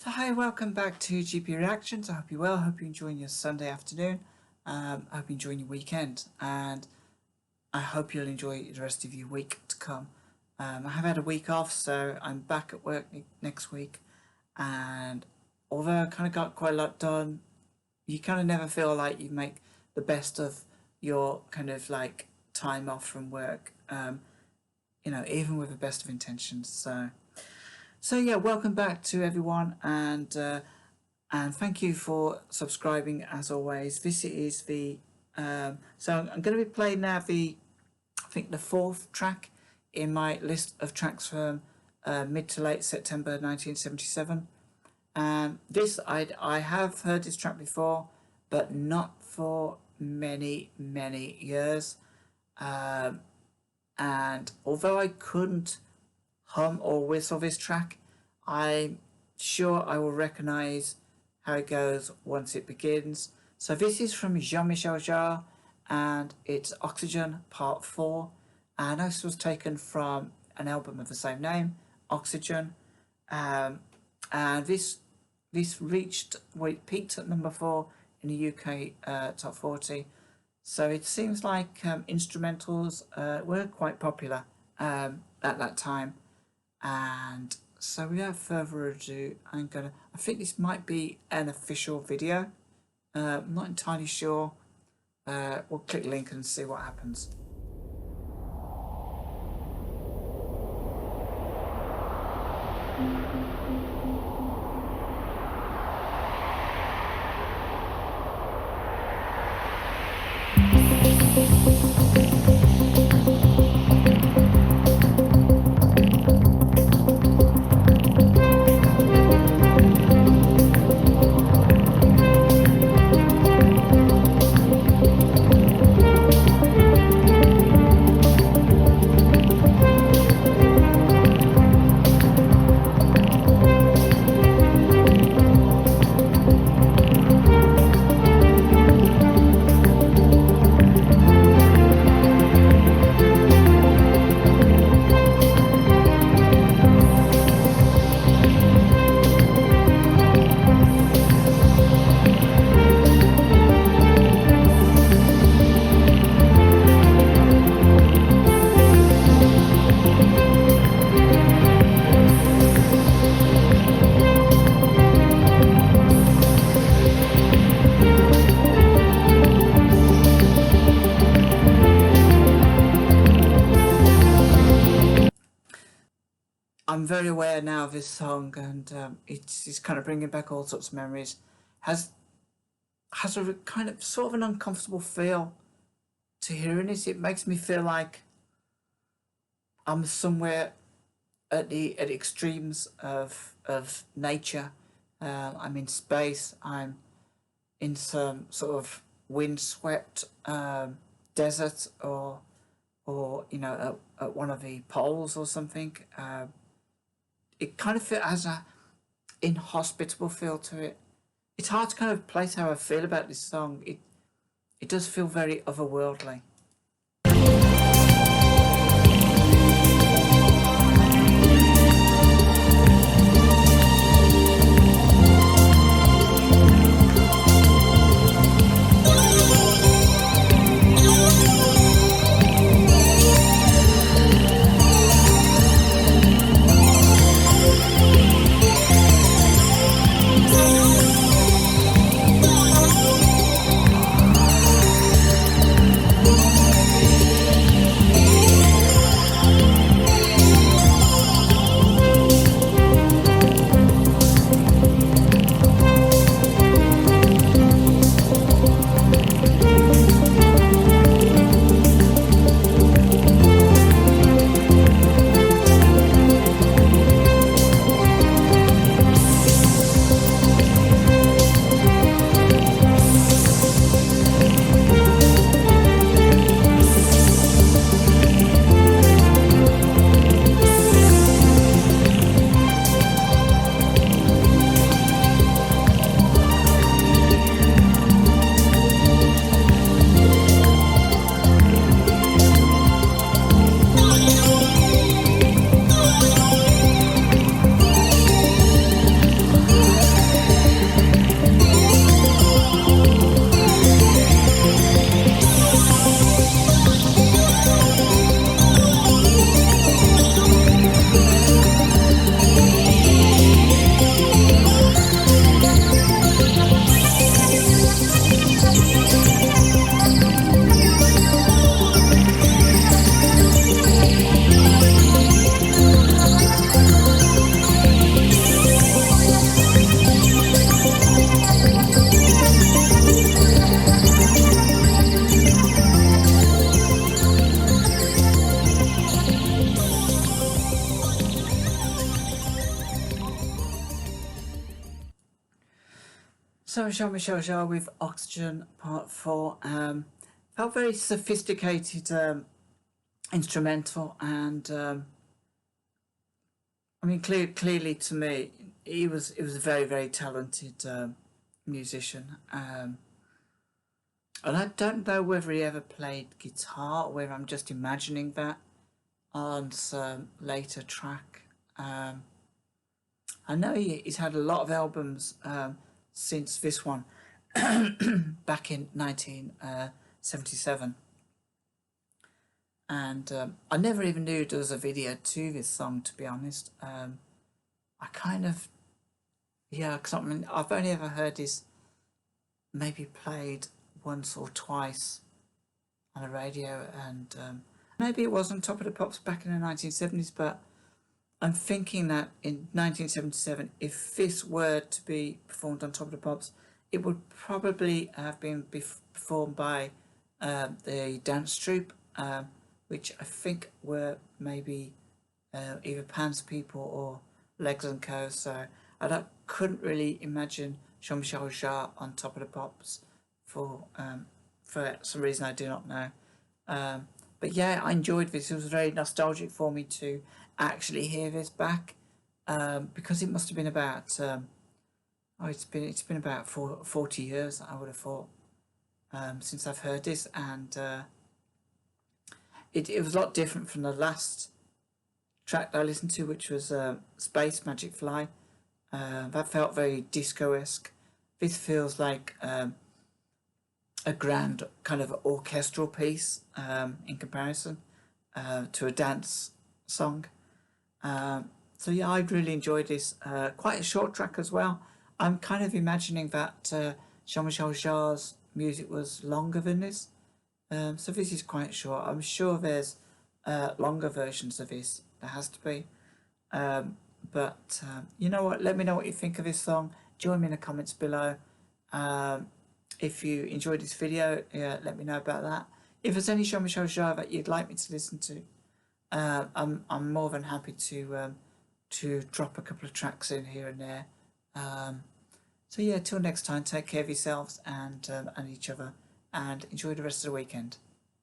So hi, welcome back to GP Reactions. I hope you're well. I hope you're enjoying your Sunday afternoon. I hope you're enjoying your weekend, and I hope you'll enjoy the rest of your week to come. I have had a week off, so I'm back at work next week, and although I kind of got quite a lot done, you kind of never feel like you make the best of your kind of like time off from work, even with the best of intentions. So yeah, welcome back to everyone, and thank you for subscribing as always. This is the so I'm going to be playing now I think the fourth track in my list of tracks from mid to late September 1977. This I have heard this track before, but not for many years. And although I couldn't hum or whistle this track, I'm sure I will recognise how it goes once it begins. So this is from Jean-Michel Jarre, and it's Oxygene Part 4, and this was taken from an album of the same name, Oxygene. And this reached, well, it peaked at number 4 in the UK top 40. So it seems like instrumentals were quite popular at that time. And so without further ado, I think this might be an official video. I'm not entirely sure. We'll click link and see what happens. I'm very aware now of this song, and it's kind of bringing back all sorts of memories. Has a kind of sort of an uncomfortable feel to hearing this. It makes me feel like I'm somewhere at the extremes of nature. I'm in space. I'm in some sort of windswept desert, or at one of the poles or something. It kind of has a inhospitable feel to it. It's hard to kind of place how I feel about this song. It does feel very otherworldly. So Michel Jarre with Oxygene Part 4. Felt very sophisticated instrumental, and I mean clearly to me he was a very talented musician. And I don't know whether he ever played guitar or whether I'm just imagining that on some later track. I know he's had a lot of albums since this one back in 1977, and I never even knew there was a video to this song, to be honest. I kind of, yeah, because I mean, I've only ever heard this maybe played once or twice on the radio, and maybe it was on Top of the Pops back in the 1970s, but I'm thinking that in 1977, if this were to be performed on Top of the Pops, it would probably have been performed by the dance troupe, which I think were maybe either Pan's People or Legs and Co. So I couldn't really imagine Jean-Michel Jarre on Top of the Pops for some reason I do not know. But yeah, I enjoyed this. It was very nostalgic for me to actually hear this back, because it must have been about it's been about 40 years, I would have thought, since I've heard this, and it was a lot different from the last track that I listened to, which was Space Magic Fly. That felt very disco-esque. This feels like a grand kind of orchestral piece in comparison to a dance song. So yeah, I really enjoyed this. Quite a short track as well. I'm kind of imagining that Jean-Michel Jarre's music was longer than this. So this is quite short. I'm sure there's longer versions of this. There has to be. But you know what? Let me know what you think of this song. Join me in the comments below. If you enjoyed this video, let me know about that. If there's any Jean-Michel Jarre that you'd like me to listen to, I'm more than happy to drop a couple of tracks in here and there. So yeah, till next time, take care of yourselves and each other, and enjoy the rest of the weekend.